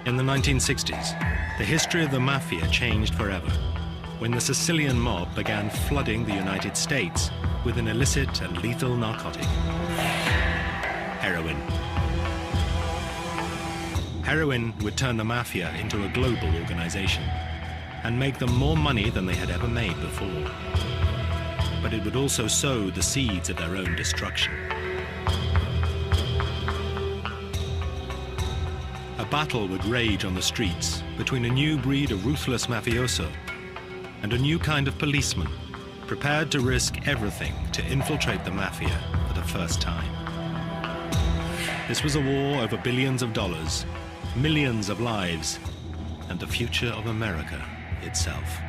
In the 1960s, the history of the mafia changed forever when the Sicilian mob began flooding the United States with an illicit and lethal narcotic: heroin. Heroin would turn the mafia into a global organization and make them more money than they had ever made before. But it would also sow the seeds of their own destruction. A battle would rage on the streets between a new breed of ruthless mafioso and a new kind of policeman prepared to risk everything to infiltrate the mafia for the first time. This was a war over billions of dollars, millions of lives, and the future of America itself.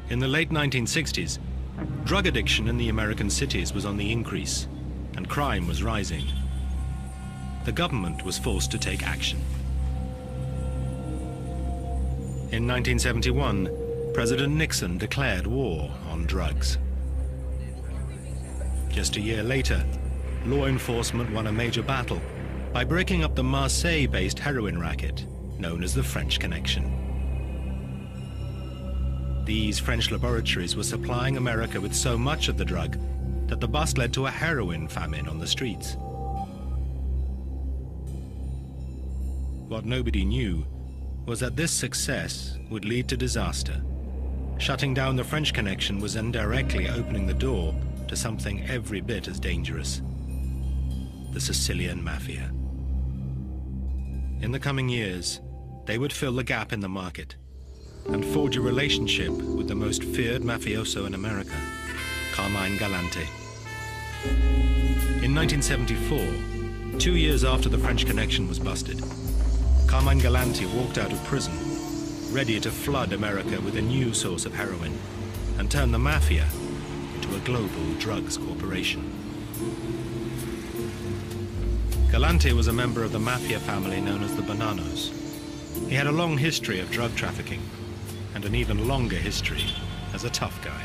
In the late 1960s, drug addiction in the American cities was on the increase, and crime was rising. The government was forced to take action. In 1971, President Nixon declared war on drugs. Just a year later, law enforcement won a major battle by breaking up the Marseille-based heroin racket known as the French Connection. These French laboratories were supplying America with so much of the drug that the bust led to a heroin famine on the streets. What nobody knew was that this success would lead to disaster. Shutting down the French Connection was indirectly opening the door to something every bit as dangerous: the Sicilian Mafia. In the coming years, they would fill the gap in the market and forge a relationship with the most feared mafioso in America, Carmine Galante. In 1974, 2 years after the French Connection was busted, Carmine Galante walked out of prison, ready to flood America with a new source of heroin and turn the mafia into a global drugs corporation. Galante was a member of the mafia family known as the Bonanos. He had a long history of drug trafficking and an even longer history as a tough guy.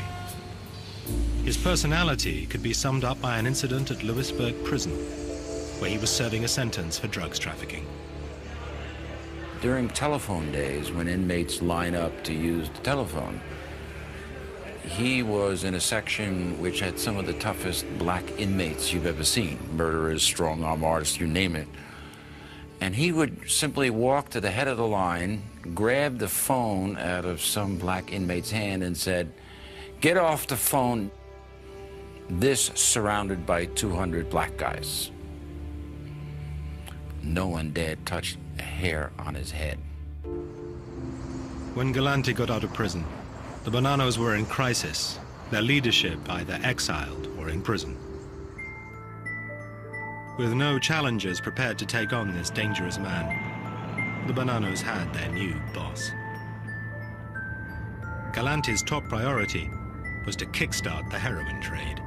His personality could be summed up by an incident at Lewisburg Prison, where he was serving a sentence for drugs trafficking. During telephone days, when inmates line up to use the telephone, he was in a section which had some of the toughest black inmates you've ever seen. Murderers, strong-arm artists, you name it. And he would simply walk to the head of the line, grab the phone out of some black inmate's hand and said, "Get off the phone." This surrounded by 200 black guys. No one dared touch a hair on his head. When Galante got out of prison, the Bonanos were in crisis, their leadership either exiled or in prison. With no challengers prepared to take on this dangerous man, the Bonanos had their new boss. Galante's top priority was to kickstart the heroin trade.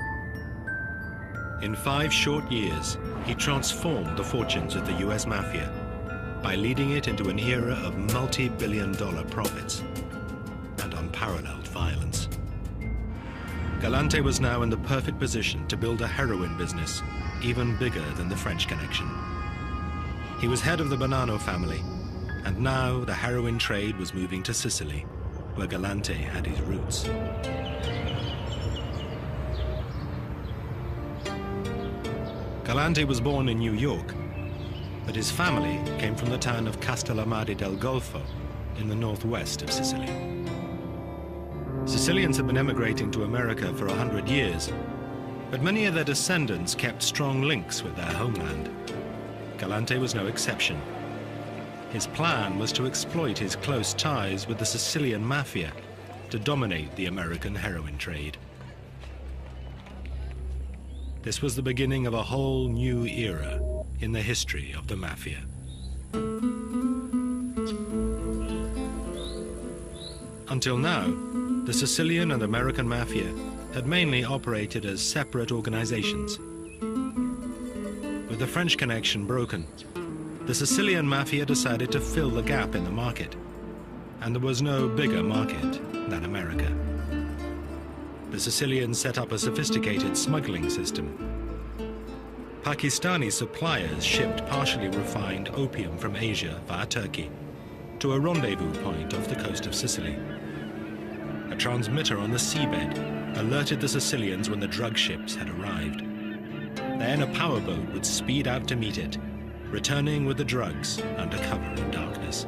In 5 short years, he transformed the fortunes of the US Mafia by leading it into an era of multi-billion-dollar profits and unparalleled violence. Galante was now in the perfect position to build a heroin business even bigger than the French Connection. He was head of the Bonanno family, and now the heroin trade was moving to Sicily, where Galante had his roots. Galante was born in New York, but his family came from the town of Castellamare del Golfo in the northwest of Sicily. Sicilians had been emigrating to America for 100 years, but many of their descendants kept strong links with their homeland. Galante was no exception. His plan was to exploit his close ties with the Sicilian Mafia to dominate the American heroin trade. This was the beginning of a whole new era in the history of the Mafia. Until now, the Sicilian and American Mafia had mainly operated as separate organizations. With the French connection broken, the Sicilian Mafia decided to fill the gap in the market, and there was no bigger market than America. The Sicilians set up a sophisticated smuggling system. Pakistani suppliers shipped partially refined opium from Asia via Turkey to a rendezvous point off the coast of Sicily. A transmitter on the seabed alerted the Sicilians when the drug ships had arrived. Then a powerboat would speed out to meet it, returning with the drugs under cover of darkness.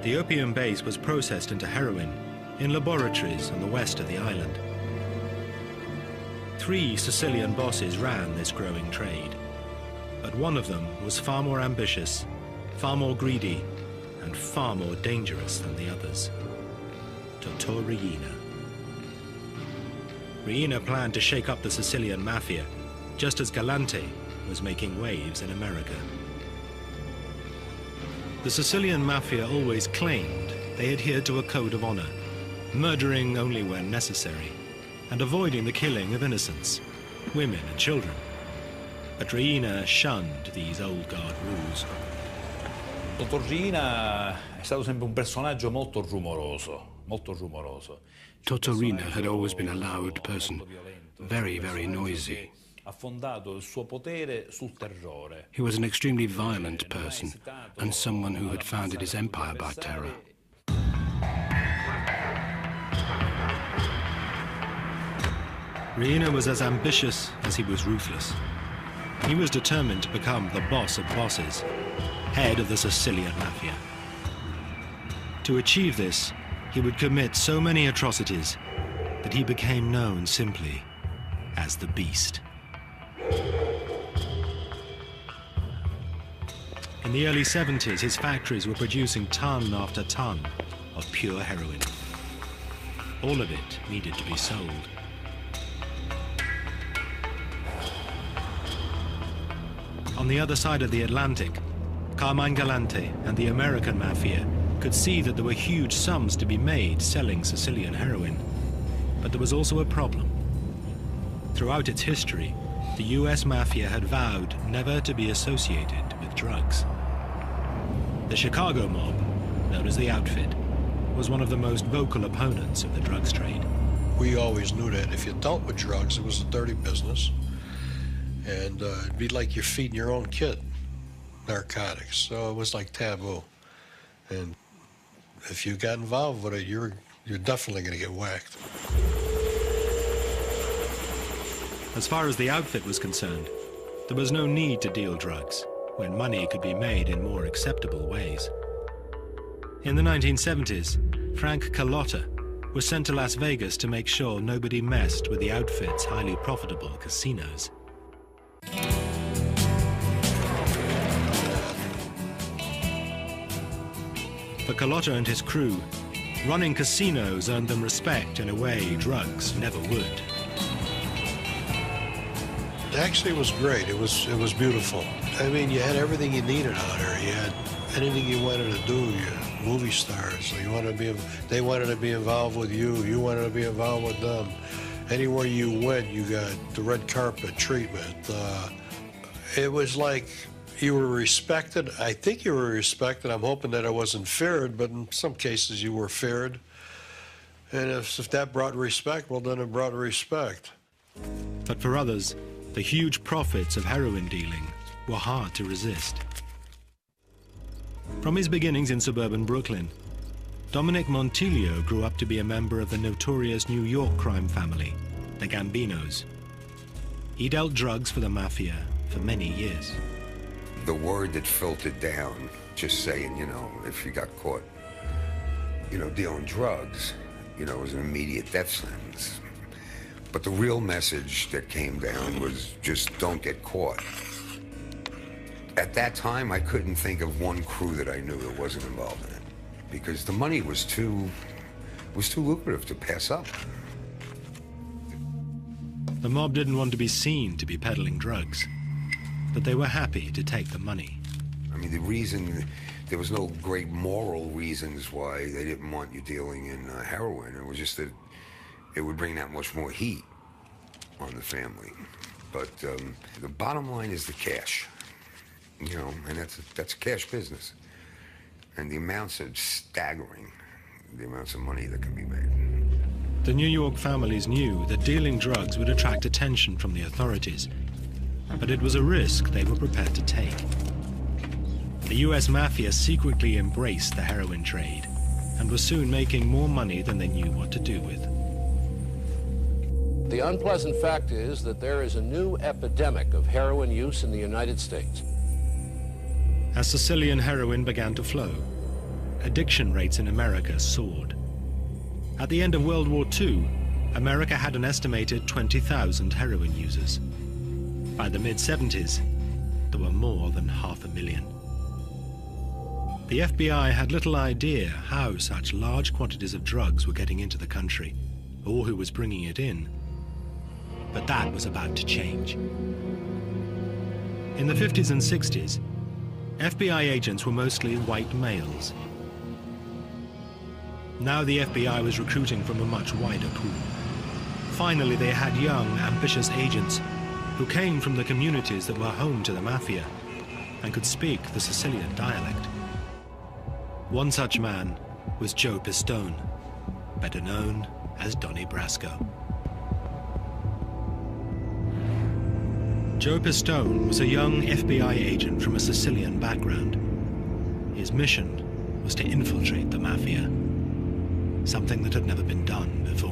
The opium base was processed into heroin in laboratories on the west of the island. 3 Sicilian bosses ran this growing trade, but one of them was far more ambitious, far more greedy, and far more dangerous than the others. Totò Riina. Riina planned to shake up the Sicilian Mafia, just as Galante was making waves in America. The Sicilian Mafia always claimed they adhered to a code of honor, murdering only when necessary, and avoiding the killing of innocents, women and children. But Riina shunned these old guard rules. Dottor Riina è stato sempre un personaggio molto rumoroso. Totò Riina had always been a loud person, very, very noisy. He was an extremely violent person and someone who had founded his empire by terror. Riina was as ambitious as he was ruthless. He was determined to become the boss of bosses, head of the Sicilian Mafia. To achieve this, he would commit so many atrocities that he became known simply as the Beast. In the early 70s, his factories were producing ton after ton of pure heroin. All of it needed to be sold. On the other side of the Atlantic, Carmine Galante and the American Mafia could see that there were huge sums to be made selling Sicilian heroin. But there was also a problem. Throughout its history, the US Mafia had vowed never to be associated with drugs. The Chicago mob, known as the Outfit, was one of the most vocal opponents of the drugs trade. We always knew that if you dealt with drugs, it was a dirty business. And it'd be like you're feeding your own kid narcotics. So it was like taboo. And if you got involved with it, you're definitely going to get whacked. As far as the Outfit was concerned, there was no need to deal drugs when money could be made in more acceptable ways. In the 1970s, Frank Carlotta was sent to Las Vegas to make sure nobody messed with the Outfit's highly profitable casinos. For Carlotta and his crew, running casinos earned them respect in a way drugs never would. Actually, it was great. It was beautiful. I mean, you had everything you needed out there. You had anything you wanted to do. You movie stars. They wanted to be involved with you. You wanted to be involved with them. Anywhere you went, you got the red carpet treatment. It was like you were respected. I think you were respected. I'm hoping that I wasn't feared, but in some cases you were feared. And if that brought respect, well, then it brought respect. But for others, the huge profits of heroin dealing were hard to resist. From his beginnings in suburban Brooklyn, Dominic Montilio grew up to be a member of the notorious New York crime family, the Gambinos. He dealt drugs for the Mafia for many years. The word that filtered down, just saying, if you got caught, dealing drugs, was an immediate death sentence. But the real message that came down was just don't get caught. At that time, I couldn't think of one crew that I knew that wasn't involved in it, because the money was too lucrative to pass up. The mob didn't want to be seen to be peddling drugs, but they were happy to take the money. I mean, there was no great moral reasons why they didn't want you dealing in heroin. It was just that it would bring that much more heat. on the family. But the bottom line is the cash, you know, and that's a cash business. And the amounts are staggering, the amounts of money that can be made. The New York families knew that dealing drugs would attract attention from the authorities, but it was a risk they were prepared to take. The US Mafia secretly embraced the heroin trade and was soon making more money than they knew what to do with. The unpleasant fact is that there is a new epidemic of heroin use in the United States. As Sicilian heroin began to flow, addiction rates in America soared. At the end of World War II, America had an estimated 20,000 heroin users. By the mid-70s, there were more than 500,000. The FBI had little idea how such large quantities of drugs were getting into the country, or who was bringing it in. But that was about to change. In the 50s and 60s, FBI agents were mostly white males. Now the FBI was recruiting from a much wider pool. Finally, they had young, ambitious agents who came from the communities that were home to the Mafia and could speak the Sicilian dialect. One such man was Joe Pistone, better known as Donnie Brasco. Joe Pistone was a young FBI agent from a Sicilian background. His mission was to infiltrate the Mafia, something that had never been done before.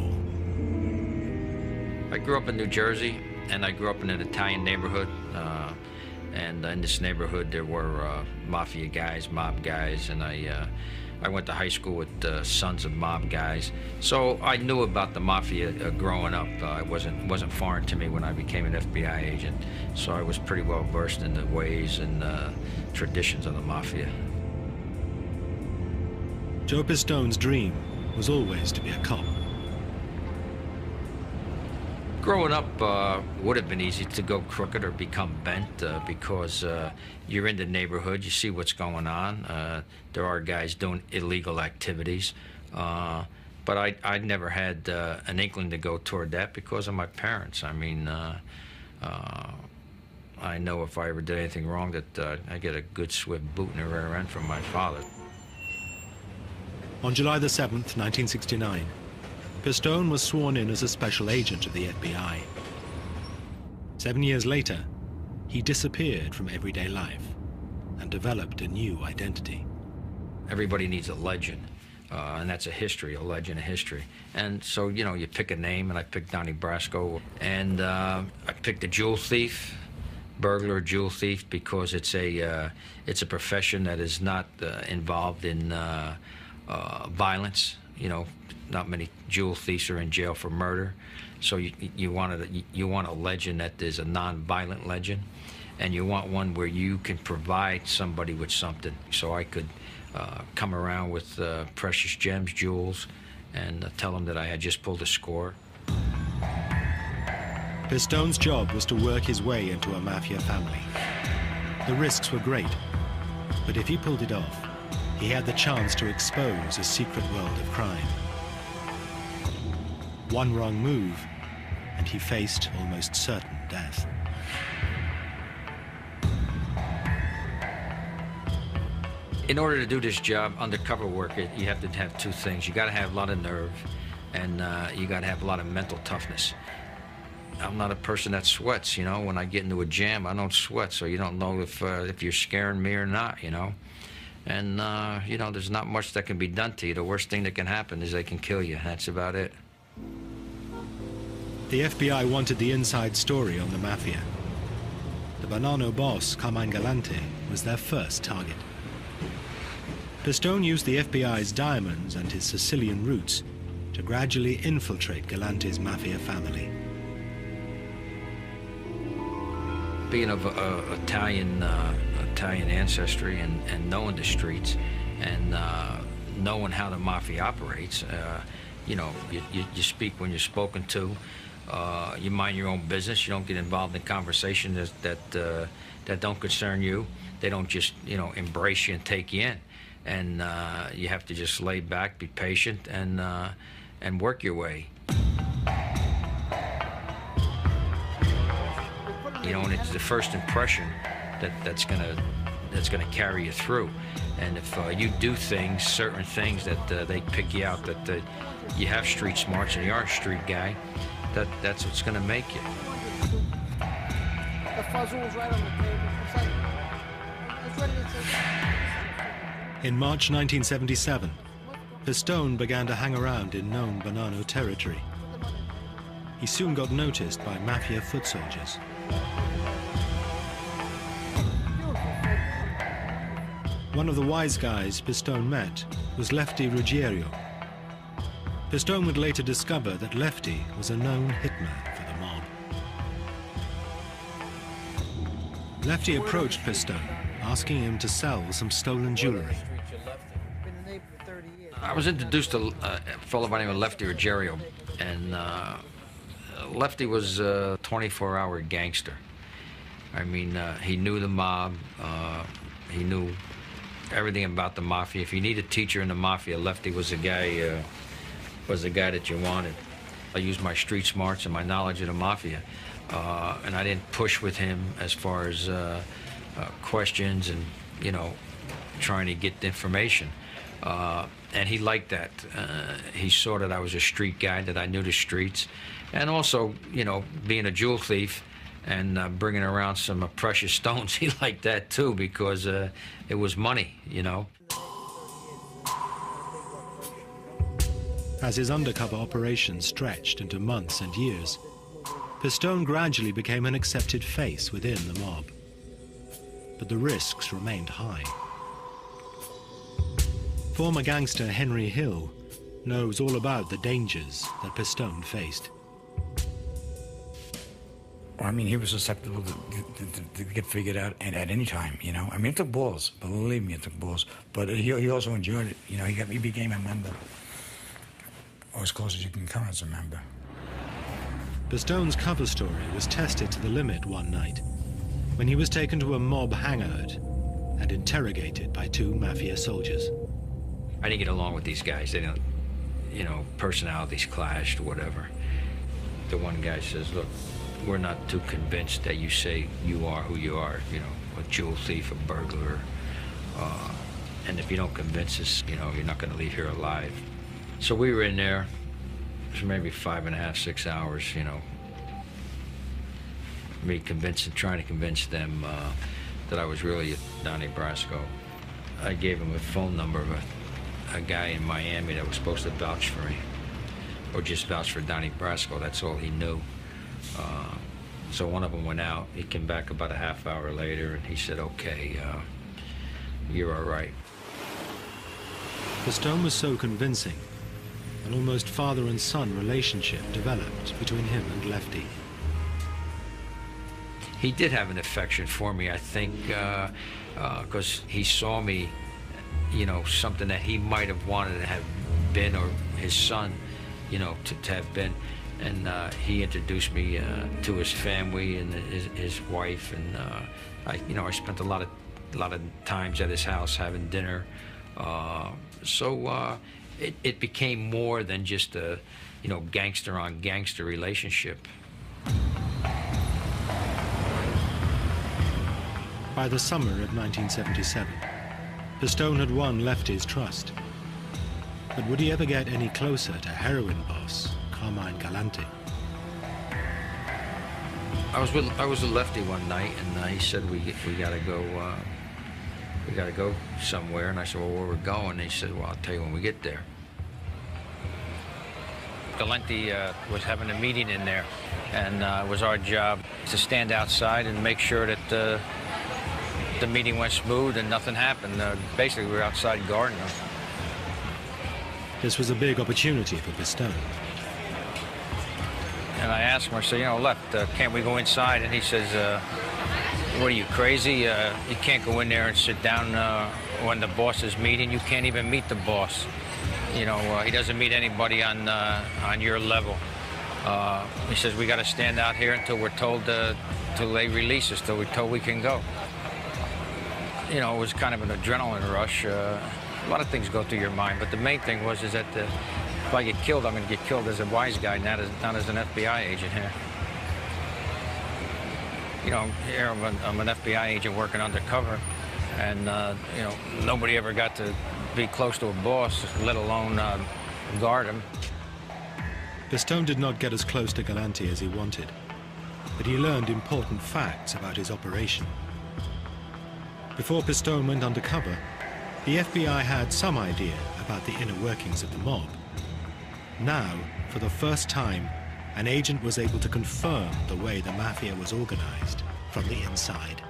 I grew up in New Jersey, and I grew up in an Italian neighborhood. And in this neighborhood, there were mafia guys, mob guys, and I went to high school with sons of mob guys. So I knew about the mafia growing up. It wasn't foreign to me when I became an FBI agent. So I was pretty well versed in the ways and traditions of the mafia. Joe Pistone's dream was always to be a cop. Growing up would have been easy to go crooked or become bent because you're in the neighborhood, you see what's going on. There are guys doing illegal activities. But I'd never had an inkling to go toward that because of my parents. I mean, I know if I ever did anything wrong that I get a good swift boot in the rear end from my father. On July the 7th, 1969, Pistone was sworn in as a special agent of the FBI. 7 years later, he disappeared from everyday life and developed a new identity. Everybody needs a legend, and that's a history, a legend, a history. And so, you know, you pick a name, and I picked Donnie Brasco, and I picked a jewel thief, burglar, jewel thief, because it's a profession that is not involved in violence. You know, not many jewel thieves are in jail for murder, so you want a legend that is a non-violent legend, and you want one where you can provide somebody with something. So I could come around with precious gems, jewels, and tell them that I had just pulled a score. Pistone's job was to work his way into a mafia family. The risks were great, but if he pulled it off, he had the chance to expose a secret world of crime. One wrong move, and he faced almost certain death. In order to do this job, undercover work, you have to have two things. You got to have a lot of nerve, and you got to have a lot of mental toughness. I'm not a person that sweats, you know. When I get into a jam, I don't sweat, so you don't know if you're scaring me or not, you know. And, you know, there's not much that can be done to you. The worst thing that can happen is they can kill you. That's about it. The FBI wanted the inside story on the Mafia. The Bonanno boss, Carmine Galante, was their first target. Pistone used the FBI's diamonds and his Sicilian roots to gradually infiltrate Galante's Mafia family. Being of Italian ancestry and knowing the streets and knowing how the Mafia operates, you know, you speak when you're spoken to. You mind your own business. You don't get involved in conversations that don't concern you. They don't just, you know, embrace you and take you in. And you have to just lay back, be patient, and work your way. you know, and it's the first impression that's gonna carry you through. And if you do things, certain things that they pick you out, that you have street smarts and you are a street guy, that's what's gonna make you. The fuzzle was right on the table. It's ready to say. In March 1977, Pistone began to hang around in known Bonanno territory. He soon got noticed by mafia foot soldiers. One of the wise guys Pistone met was Lefty Ruggiero. Pistone would later discover that Lefty was a known hitman for the mob. Lefty approached Pistone, asking him to sell some stolen jewelry. I was introduced to a fellow by the name of Lefty Ruggiero, and Lefty was a 24-hour gangster. I mean, he knew the mob, he knew everything about the mafia. If you need a teacher in the mafia, Lefty was the guy that you wanted. I used my street smarts and my knowledge of the mafia, and I didn't push with him as far as questions and, you know, trying to get the information. And he liked that. He saw that I was a street guy, that I knew the streets, and also, you know, being a jewel thief and bringing around some precious stones, he liked that too, because it was money, you know. As his undercover operation stretched into months and years, Pistone gradually became an accepted face within the mob. But the risks remained high. Former gangster Henry Hill knows all about the dangers that Pistone faced. I mean, he was susceptible to get figured out at any time, you know. I mean, it took balls, believe me, it took balls. But he also enjoyed it, you know. He became a member, or as close as you can come as a member. Pistone's cover story was tested to the limit one night when he was taken to a mob hangout and interrogated by two mafia soldiers. I didn't get along with these guys. They don't, you know, personalities clashed or whatever. The one guy says, look, we're not too convinced that you say you are who you are, you know, a jewel thief, a burglar. And if you don't convince us, you know, you're not going to leave here alive. So we were in there for maybe 5.5, 6 hours, you know, me trying to convince them that I was really Donnie Brasco. I gave him a phone number of a guy in Miami that was supposed to vouch for me, or just vouch for Donnie Brasco. That's all he knew. So one of them went out. He came back about a half hour later, and he said, okay, you're all right. Pistone was so convincing, an almost father and son relationship developed between him and Lefty. He did have an affection for me, I think, because he saw me, you know, something that he might have wanted to have been, or his son, you know, to have been. And he introduced me to his family and his wife, and I spent a lot of times at his house having dinner. So it became more than just a, you know, gangster on gangster relationship. By the summer of 1977, Pistone had won Lefty's trust. But would he ever get any closer to heroin boss Carmine Galante? I was with Lefty one night, and he said we gotta go somewhere. And I said, well, where we're going? And he said, well, I'll tell you when we get there. Galante was having a meeting in there, and it was our job to stand outside and make sure that the meeting went smooth and nothing happened. Basically, we were outside guarding them. This was a big opportunity for Pistone. And I asked him, I said, you know, Left, can't we go inside? And he says, what are you, crazy? You can't go in there and sit down when the boss is meeting. You can't even meet the boss. You know, he doesn't meet anybody on your level. He says, we got to stand out here until we're told, till they release us, till we're told we can go. You know, it was kind of an adrenaline rush. A lot of things go through your mind, but the main thing was that if I get killed, I'm going to get killed as a wise guy, not as an FBI agent here. you know, here I'm an FBI agent working undercover, and, you know, nobody ever got to be close to a boss, let alone guard him. Pistone did not get as close to Galante as he wanted, but he learned important facts about his operation. Before Pistone went undercover, the FBI had some idea about the inner workings of the mob. Now, for the first time, an agent was able to confirm the way the mafia was organized from the inside.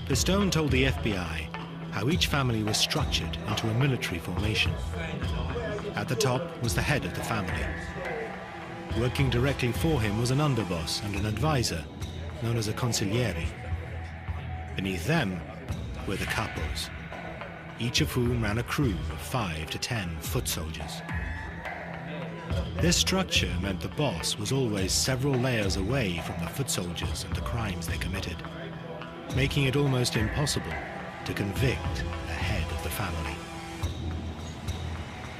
Pistone told the FBI how each family was structured into a military formation. At the top was the head of the family. Working directly for him was an underboss and an advisor, known as a consigliere. Beneath them were the capos, each of whom ran a crew of 5 to 10 foot soldiers. This structure meant the boss was always several layers away from the foot soldiers and the crimes they committed, making it almost impossible to convict the head of the family.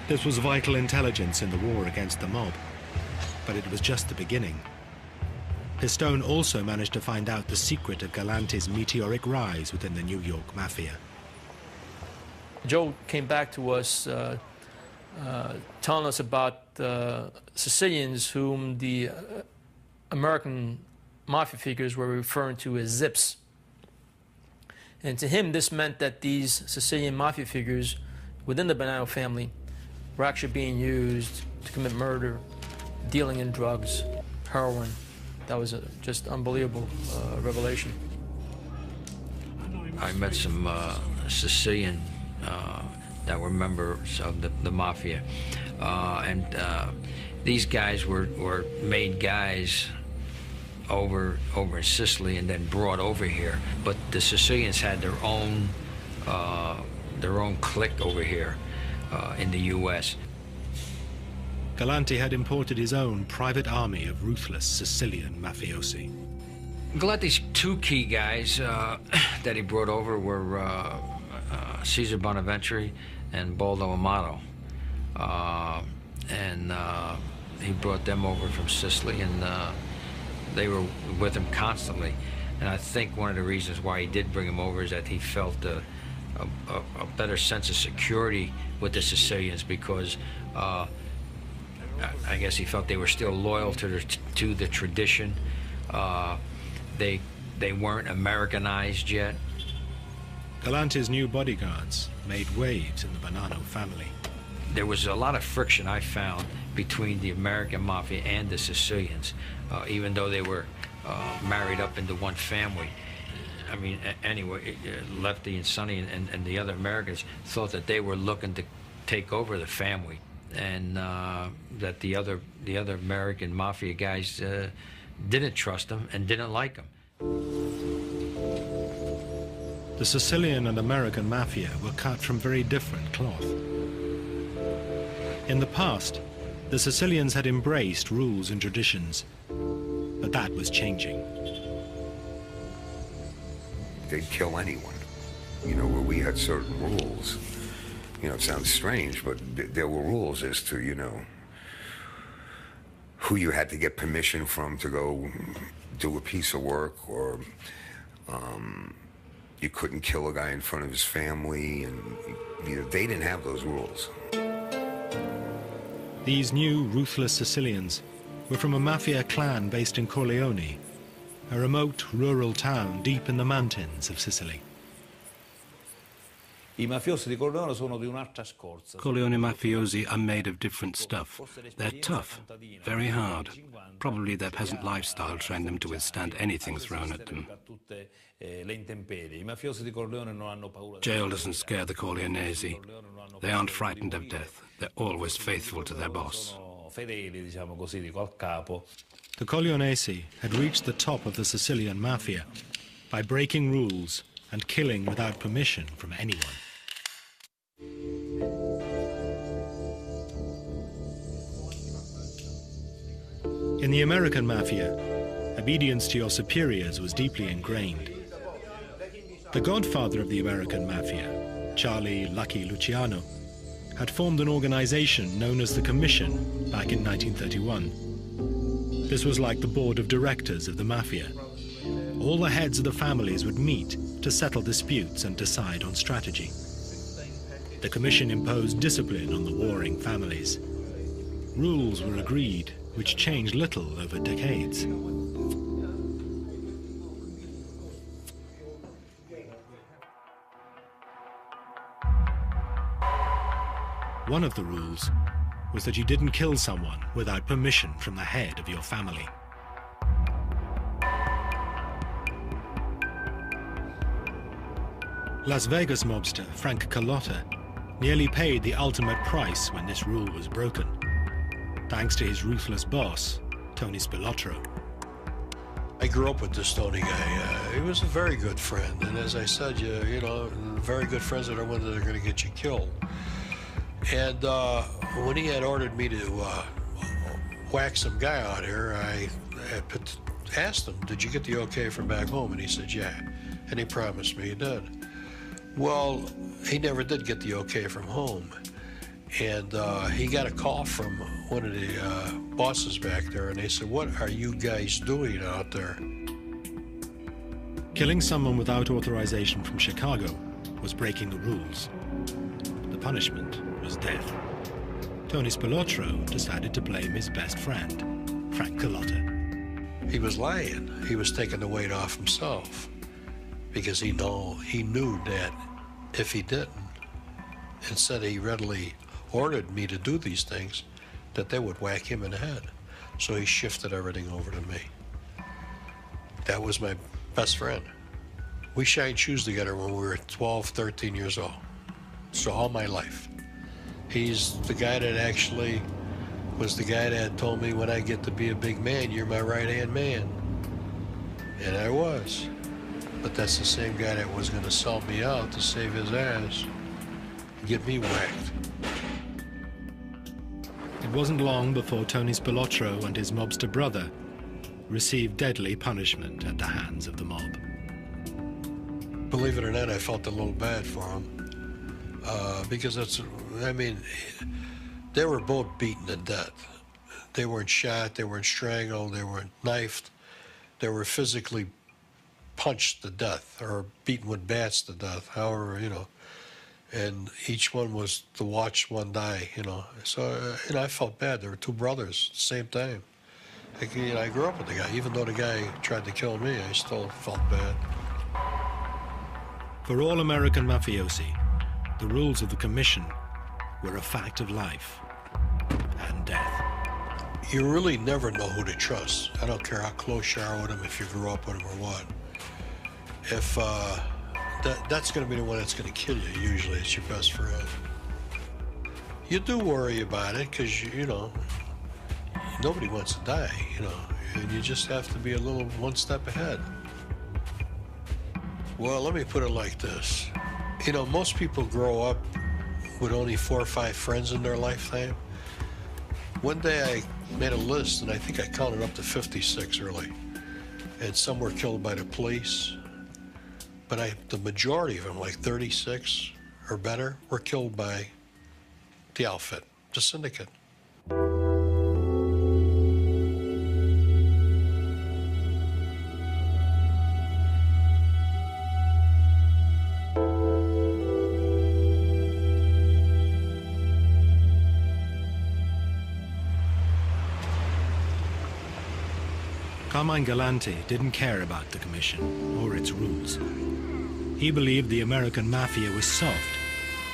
This was vital intelligence in the war against the mob, but it was just the beginning. Pistone also managed to find out the secret of Galante's meteoric rise within the New York Mafia. Joe came back to us telling us about Sicilians whom the American mafia figures were referring to as zips. And to him, this meant that these Sicilian mafia figures within the Bonanno family were actually being used to commit murder, dealing in drugs, heroin. That was a just unbelievable revelation. I met some Sicilian that were members of the mafia, and these guys were made guys over in Sicily and then brought over here. But the Sicilians had their own clique over here in the U.S. Galante had imported his own private army of ruthless Sicilian mafiosi. Galante's two key guys that he brought over were Cesar Bonaventure and Baldo Amato. And he brought them over from Sicily, and they were with him constantly. And I think one of the reasons why he did bring them over is that he felt a better sense of security with the Sicilians, because I guess he felt they were still loyal to the tradition. They weren't Americanized yet. Galante's new bodyguards made waves in the Bonanno family. There was a lot of friction, I found, between the American mafia and the Sicilians, even though they were married up into one family. I mean, anyway, Lefty and Sonny and the other Americans thought that they were looking to take over the family, and that the other American mafia guys didn't trust them and didn't like them. The Sicilian and American mafia were cut from very different cloth. In the past, the Sicilians had embraced rules and traditions, but that was changing. They'd kill anyone, you know, where we had certain rules. You know, it sounds strange, but there were rules as to, you know, who you had to get permission from to go do a piece of work, or you couldn't kill a guy in front of his family, and you know, they didn't have those rules. These new ruthless Sicilians were from a mafia clan based in Corleone, a remote rural town deep in the mountains of Sicily. Corleone mafiosi are made of different stuff. They're tough, very hard. Probably their peasant lifestyle trained them to withstand anything thrown at them. Jail doesn't scare the Corleonesi. They aren't frightened of death. They're always faithful to their boss. The Corleonesi had reached the top of the Sicilian mafia by breaking rules and killing without permission from anyone. In the American mafia, obedience to your superiors was deeply ingrained. The godfather of the American mafia, Charlie Lucky Luciano, had formed an organization known as the Commission back in 1931. This was like the board of directors of the mafia. All the heads of the families would meet to settle disputes and decide on strategy. The commission imposed discipline on the warring families. Rules were agreed, which changed little over decades. One of the rules was that you didn't kill someone without permission from the head of your family. Las Vegas mobster Frank Carlotta nearly paid the ultimate price when this rule was broken, thanks to his ruthless boss, Tony Spilotro. I grew up with this Tony guy. He was a very good friend, and as I said, you know, very good friends are the ones that are going to get you killed. And when he had ordered me to whack some guy out here, I asked him, did you get the okay from back home? And he said, yeah. And he promised me he did. Well, he never did get the okay from home. And he got a call from one of the bosses back there, and they said, what are you guys doing out there? Killing someone without authorization from Chicago was breaking the rules. The punishment was death. Tony Spilotro decided to blame his best friend, Frank Carlotta. He was lying. He was taking the weight off himself because he knew that if he didn't, and said he readily ordered me to do these things, that they would whack him in the head. So he shifted everything over to me. That was my best friend. We shined shoes together when we were 12, 13 years old. So all my life. He's the guy that actually was the guy that told me, when I get to be a big man, you're my right-hand man. And I was. But that's the same guy that was going to sell me out to save his ass and get me whacked. It wasn't long before Tony Spilotro and his mobster brother received deadly punishment at the hands of the mob. Believe it or not, I felt a little bad for him. Because they were both beaten to death. They weren't shot, they weren't strangled, they weren't knifed. They were physically punched to death or beaten with bats to death, however, you know. And each one was to watch one die, you know. So, I felt bad. There were two brothers at the same time. I grew up with the guy. Even though the guy tried to kill me, I still felt bad. For all American mafiosi, the rules of the commission were a fact of life and death. You really never know who to trust. I don't care how close you are with him, if you grew up with him or what. If that's going to be the one that's going to kill you, usually. It's your best friend. You do worry about it because, you know, nobody wants to die, you know, and you just have to be a little one step ahead. Well, let me put it like this. You know, most people grow up with only 4 or 5 friends in their lifetime. One day I made a list, and I think I counted up to 56 really. And some were killed by the police. But the majority of them, like 36 or better, were killed by the outfit, the syndicate. Carmine Galante didn't care about the commission or its rules. He believed the American mafia was soft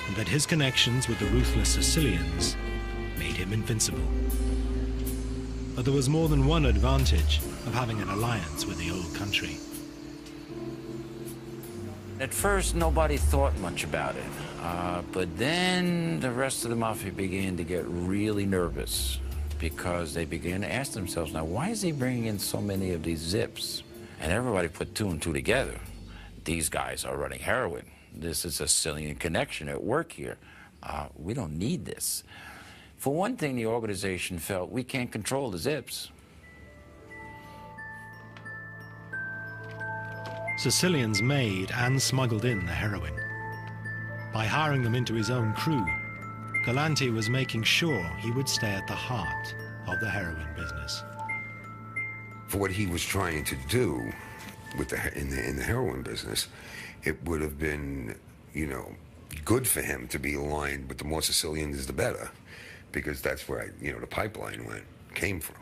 and that his connections with the ruthless Sicilians made him invincible. But there was more than one advantage of having an alliance with the old country. At first, nobody thought much about it. But then the rest of the mafia began to get really nervous because they began to ask themselves, now, why is he bringing in so many of these zips? And everybody put 2 and 2 together. These guys are running heroin. This is a Sicilian connection at work here. We don't need this. For one thing, the organization felt we can't control the zips. Sicilians made and smuggled in the heroin. By hiring them into his own crew, Galante was making sure he would stay at the heart of the heroin business. for what he was trying to do with in the heroin business, it would have been, you know, good for him to be aligned with the more Sicilians, the better, because that's where the pipeline came from.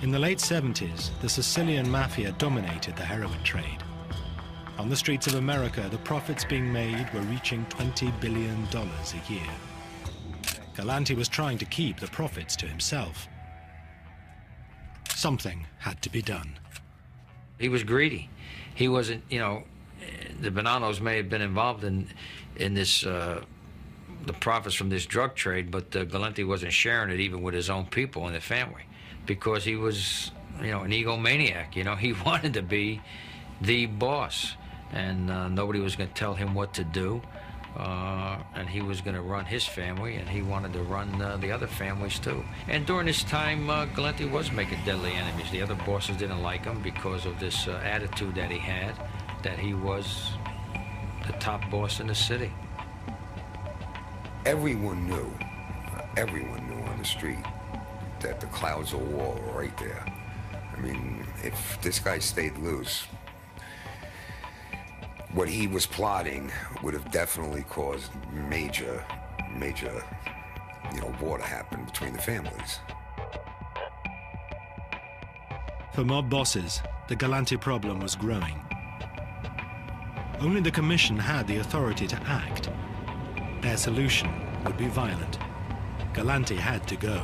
In the late 70s, the Sicilian Mafia dominated the heroin trade. On the streets of America, the profits being made were reaching $20 billion a year. Galante was trying to keep the profits to himself. Something had to be done. He was greedy. He wasn't, the Bonanos may have been involved in this, the profits from this drug trade, but Galante wasn't sharing it even with his own people and the family, because he was, an egomaniac. He wanted to be the boss, and nobody was going to tell him what to do, and he was going to run his family, and he wanted to run the other families too. And during this time, Galante was making deadly enemies. The other bosses didn't like him because of this attitude that he had, that he was the top boss in the city. Everyone knew on the street that the clouds of war were right there. I mean, if this guy stayed loose, what he was plotting would have definitely caused major, war to happen between the families. For mob bosses, the Galante problem was growing. Only the Commission had the authority to act. Their solution would be violent. Galante had to go.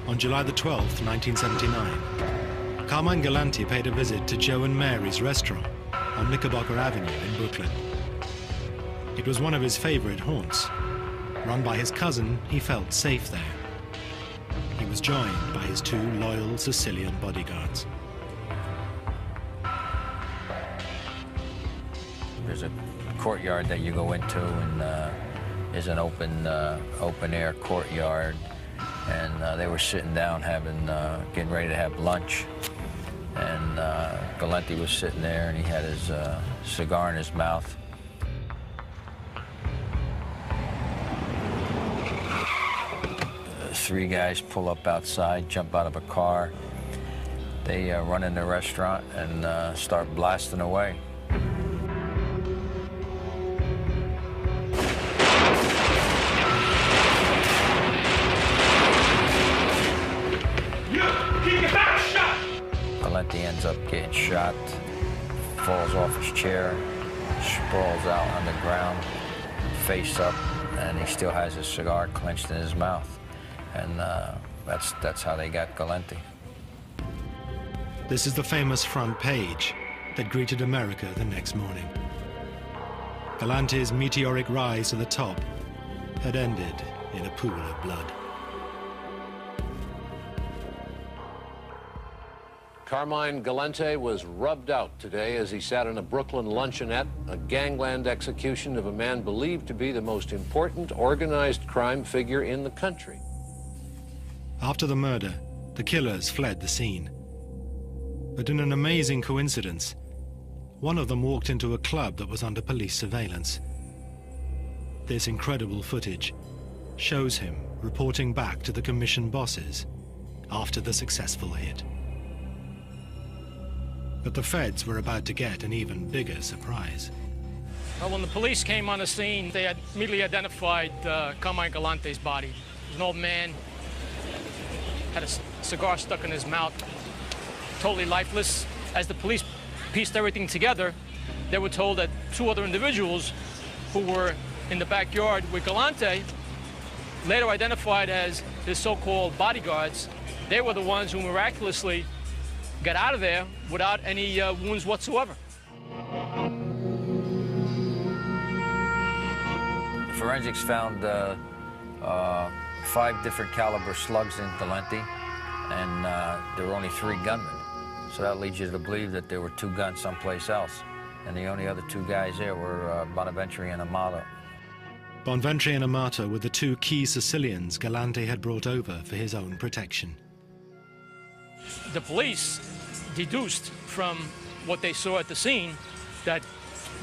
On July the 12th, 1979, Carmine Galante paid a visit to Joe and Mary's restaurant on Knickerbocker Avenue in Brooklyn. It was one of his favorite haunts. Run by his cousin, he felt safe there. He was joined by his two loyal Sicilian bodyguards. There's a courtyard that you go into, and is an open-air courtyard, and they were sitting down getting ready to have lunch, and Galante was sitting there, and he had his cigar in his mouth. Three guys pull up outside, jump out of a car. They run in the restaurant and start blasting away. Galante ends up getting shot, falls off his chair, sprawls out on the ground, face up, and he still has his cigar clenched in his mouth. And that's how they got Galante. This is the famous front page that greeted America the next morning. Galante's meteoric rise to the top had ended in a pool of blood. Carmine Galante was rubbed out today as he sat in a Brooklyn luncheonette, a gangland execution of a man believed to be the most important organized crime figure in the country. After the murder, the killers fled the scene. But in an amazing coincidence, one of them walked into a club that was under police surveillance. This incredible footage shows him reporting back to the Commission bosses after the successful hit. But the feds were about to get an even bigger surprise. Well, when the police came on the scene, they had immediately identified Carmine Galante's body. He was an old man, had a cigar stuck in his mouth, totally lifeless. As the police pieced everything together, they were told that two other individuals who were in the backyard with Galante, later identified as his so-called bodyguards, they were the ones who miraculously got out of there without any wounds whatsoever. Forensics found 5 different caliber slugs in Galante, and there were only 3 gunmen. So that leads you to believe that there were 2 guns someplace else. And the only other 2 guys there were Bonaventure and Amato. Bonaventure and Amato were the 2 key Sicilians Galante had brought over for his own protection. The police deduced from what they saw at the scene that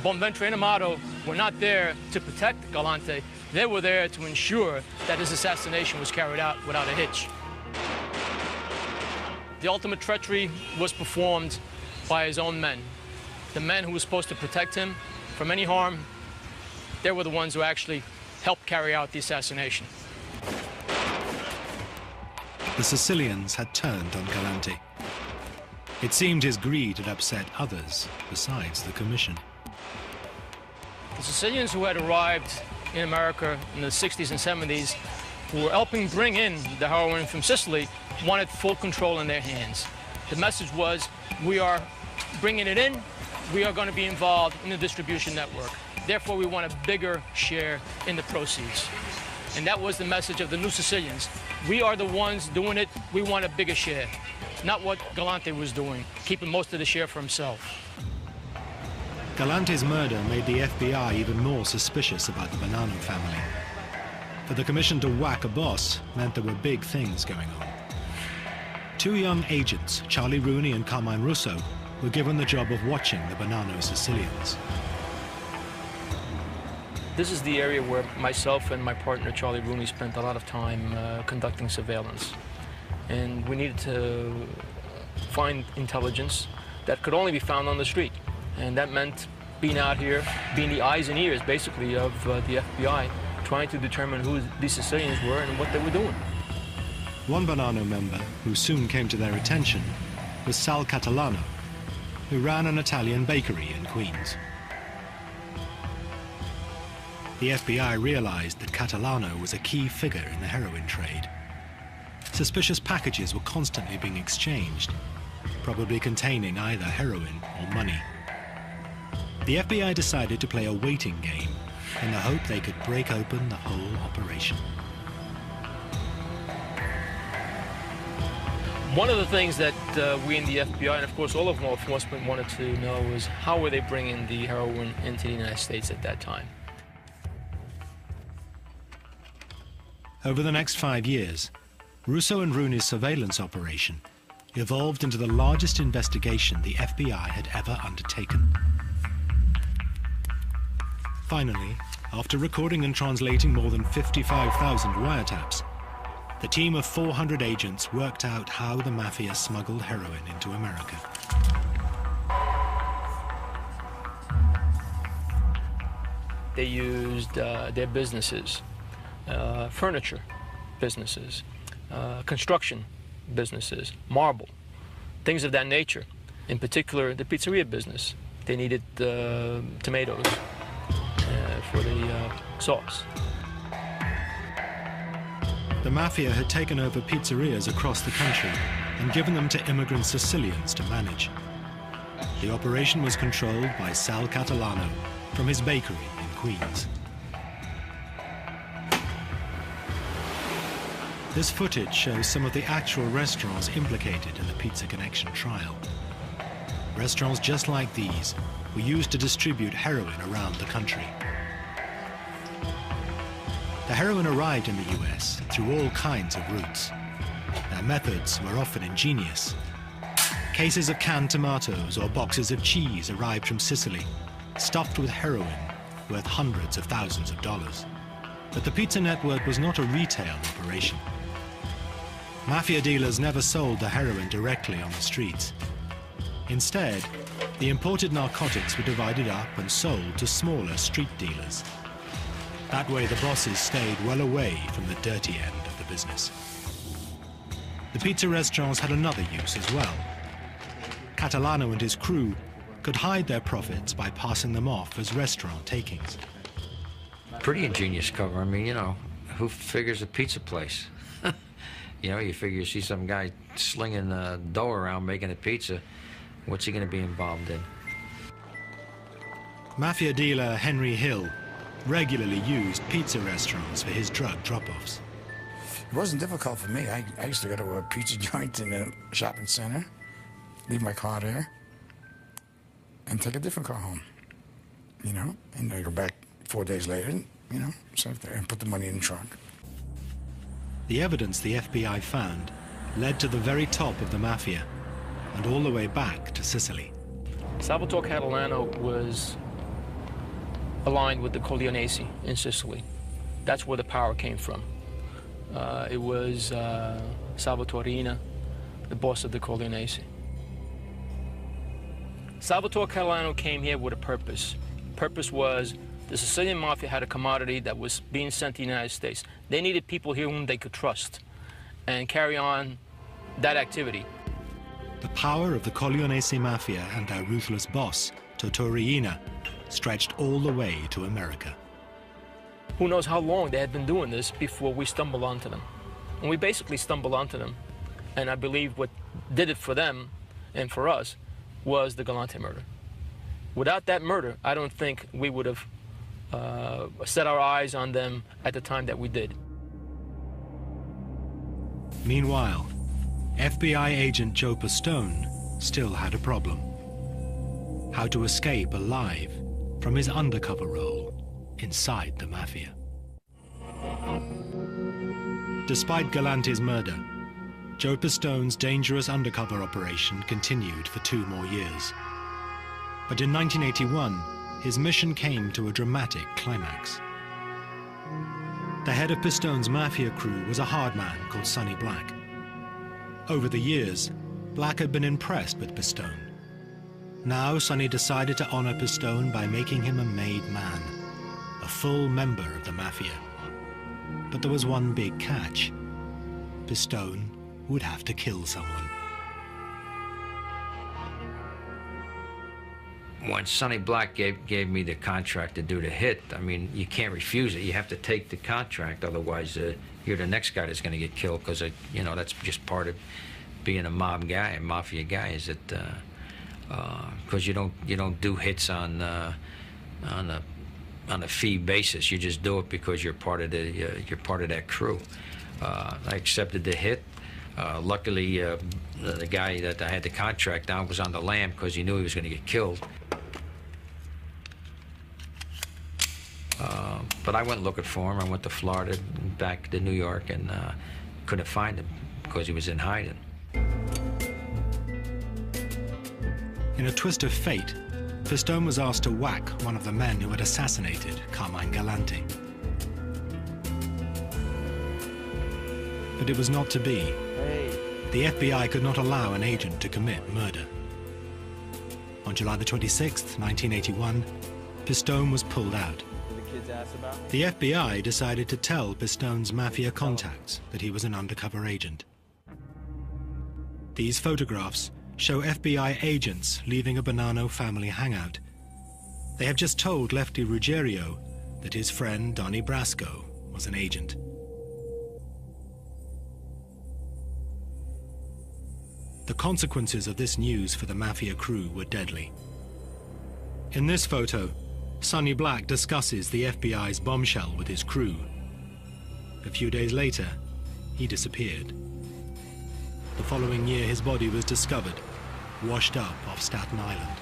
Bonaventure and Amato were not there to protect Galante. They were there to ensure that his assassination was carried out without a hitch. The ultimate treachery was performed by his own men. The men who were supposed to protect him from any harm, they were the ones who actually helped carry out the assassination. The Sicilians had turned on Galante. It seemed his greed had upset others besides the commission. The Sicilians who had arrived in America in the 60s and 70s, who were helping bring in the heroin from Sicily, wanted full control in their hands. The message was, we are bringing it in, we are going to be involved in the distribution network. Therefore, we want a bigger share in the proceeds. And that was the message of the New Sicilians. We are the ones doing it, we want a bigger share. Not what Galante was doing, keeping most of the share for himself. Galante's murder made the FBI even more suspicious about the Bonanno family. For the commission to whack a boss meant there were big things going on. Two young agents, Charlie Rooney and Carmine Russo, were given the job of watching the Bonanno Sicilians. This is the area where myself and my partner Charlie Rooney spent a lot of time conducting surveillance. And we needed to find intelligence that could only be found on the street. And that meant being out here, being the eyes and ears, basically, of the FBI, trying to determine who these Sicilians were and what they were doing. One Bonanno member, who soon came to their attention, was Sal Catalano, who ran an Italian bakery in Queens. The FBI realized that Catalano was a key figure in the heroin trade. Suspicious packages were constantly being exchanged, probably containing either heroin or money. The FBI decided to play a waiting game in the hope they could break open the whole operation. One of the things that we in the FBI, and of course all of law enforcement, wanted to know was how were they bringing the heroin into the United States at that time. Over the next 5 years, Russo and Rooney's surveillance operation evolved into the largest investigation the FBI had ever undertaken. Finally, after recording and translating more than 55,000 wiretaps, the team of 400 agents worked out how the Mafia smuggled heroin into America. They used their businesses, furniture businesses, construction businesses, marble, things of that nature. In particular, the pizzeria business. They needed tomatoes for the sauce. The Mafia had taken over pizzerias across the country and given them to immigrant Sicilians to manage. The operation was controlled by Sal Catalano from his bakery in Queens. This footage shows some of the actual restaurants implicated in the Pizza Connection trial. Restaurants just like these were used to distribute heroin around the country. The heroin arrived in the US through all kinds of routes. Their methods were often ingenious. Cases of canned tomatoes or boxes of cheese arrived from Sicily, stuffed with heroin worth hundreds of thousands of dollars. But the pizza network was not a retail operation. Mafia dealers never sold the heroin directly on the streets. Instead, the imported narcotics were divided up and sold to smaller street dealers. That way, the bosses stayed well away from the dirty end of the business. The pizza restaurants had another use as well. Catalano and his crew could hide their profits by passing them off as restaurant takings. Pretty ingenious cover. I mean, you know, who figures a pizza place? You know, you figure you see some guy slinging dough around making a pizza. What's he going to be involved in? Mafia dealer Henry Hill regularly used pizza restaurants for his drug drop-offs. It wasn't difficult for me. I used to go to a pizza joint in a shopping center, leave my car there, and take a different car home, you know, and I go back 4 days later, you know, sat there and put the money in the trunk. The evidence the FBI found led to the very top of the Mafia and all the way back to Sicily. Salvatore Catalano was aligned with the Corleonesi in Sicily. That's where the power came from. It was Salvatore Riina, the boss of the Corleonesi. Salvatore Catalano came here with a purpose. The purpose was the Sicilian Mafia had a commodity that was being sent to the United States. They needed people here whom they could trust and carry on that activity. The power of the Corleonesi Mafia and their ruthless boss, Totò Riina, stretched all the way to America. Who knows how long they had been doing this before we stumbled onto them. And we basically stumbled onto them, and I believe what did it for them and for us was the Galante murder. Without that murder, I don't think we would have set our eyes on them at the time that we did. Meanwhile, FBI agent Joe Pistone still had a problem. How to escape alive from his undercover role inside the Mafia. Despite Galante's murder, Joe Pistone's dangerous undercover operation continued for 2 more years. But in 1981, his mission came to a dramatic climax. The head of Pistone's Mafia crew was a hard man called Sonny Black. Over the years, Black had been impressed with Pistone. Now Sonny decided to honor Pistone by making him a made man, a full member of the Mafia. But there was one big catch. Pistone would have to kill someone. When Sonny Black gave me the contract to do the hit, I mean, you can't refuse it. You have to take the contract, otherwise you're the next guy that's going to get killed, because you know, that's just part of being a mob guy, a mafia guy, is that because you don't do hits on a fee basis. You just do it because you're part of that crew. I accepted the hit. Luckily, the guy that I had the contract on was on the lam because he knew he was going to get killed. But I went looking for him. I went to Florida and back to New York, and couldn't find him because he was in hiding. In a twist of fate, Pistone was asked to whack one of the men who had assassinated Carmine Galante. But it was not to be. The FBI could not allow an agent to commit murder. On July the 26th, 1981, Pistone was pulled out. The FBI decided to tell Pistone's Mafia contacts that he was an undercover agent. These photographs show FBI agents leaving a Bonanno family hangout. They have just told Lefty Ruggiero that his friend Donnie Brasco was an agent. The consequences of this news for the Mafia crew were deadly. In this photo, Sonny Black discusses the FBI's bombshell with his crew. A few days later, he disappeared. The following year, his body was discovered, washed up off Staten Island.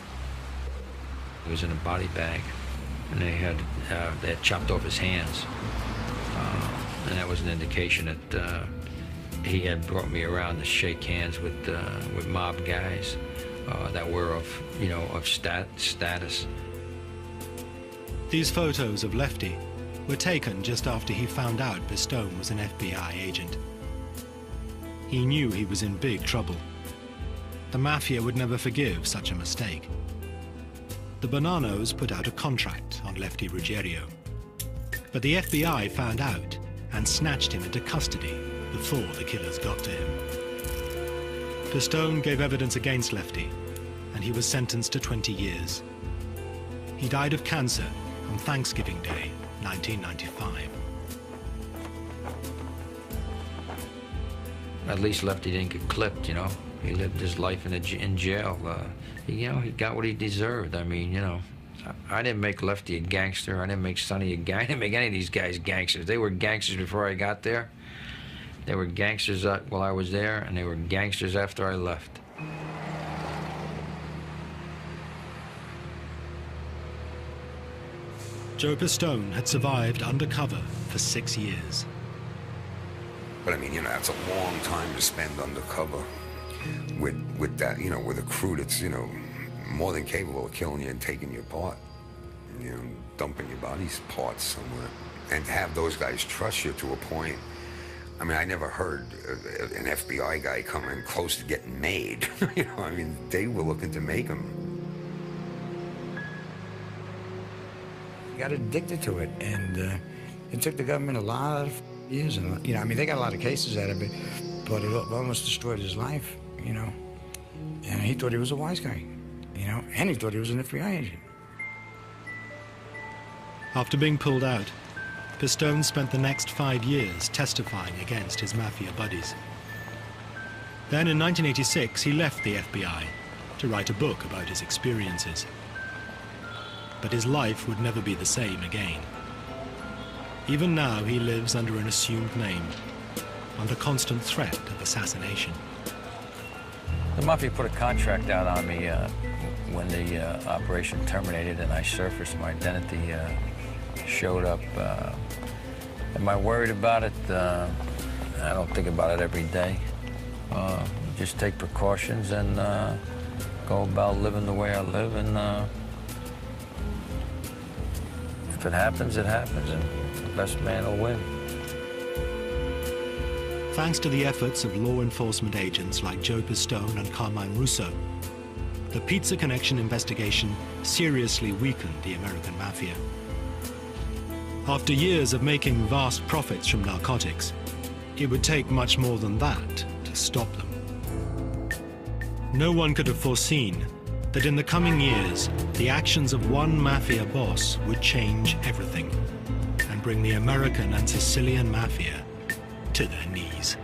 He was in a body bag, and they had chopped off his hands, and that was an indication that he had brought me around to shake hands with mob guys that were of status. These photos of Lefty were taken just after he found out Pistone was an FBI agent. He knew he was in big trouble. The Mafia would never forgive such a mistake. The Bonannos put out a contract on Lefty Ruggiero. But the FBI found out and snatched him into custody before the killers got to him. Pistone gave evidence against Lefty, and he was sentenced to 20 years. He died of cancer on Thanksgiving Day, 1995. At least Lefty didn't get clipped, you know. He lived his life in jail. He got what he deserved. I mean, I didn't make Lefty a gangster. I didn't make Sonny a gang. I didn't make any of these guys gangsters. They were gangsters before I got there. They were gangsters while I was there, and they were gangsters after I left. Joe Pistone had survived undercover for 6 years. But I mean, that's a long time to spend undercover with that, with a crew that's, more than capable of killing you and taking you apart, dumping your body's parts somewhere. And to have those guys trust you to a point I mean, I never heard an FBI guy coming close to getting made. You know, I mean, they were looking to make him. He got addicted to it, and it took the government a lot of years. And, you know, I mean, they got a lot of cases out of it, but it almost destroyed his life, you know. And he thought he was a wise guy, you know, and he thought he was an FBI agent. After being pulled out, Pistone spent the next 5 years testifying against his mafia buddies. Then in 1986, he left the FBI to write a book about his experiences. But his life would never be the same again. Even now, he lives under an assumed name, under constant threat of assassination. The Mafia put a contract out on me when the operation terminated and I surfaced. My identity showed up. Am I worried about it? I don't think about it every day. Just take precautions and go about living the way I live, and if it happens, it happens, and the best man will win. Thanks to the efforts of law enforcement agents like Joe Pistone and Carmine Russo, the Pizza Connection investigation seriously weakened the American mafia. After years of making vast profits from narcotics, it would take much more than that to stop them. No one could have foreseen that in the coming years, the actions of one mafia boss would change everything and bring the American and Sicilian mafia to their knees.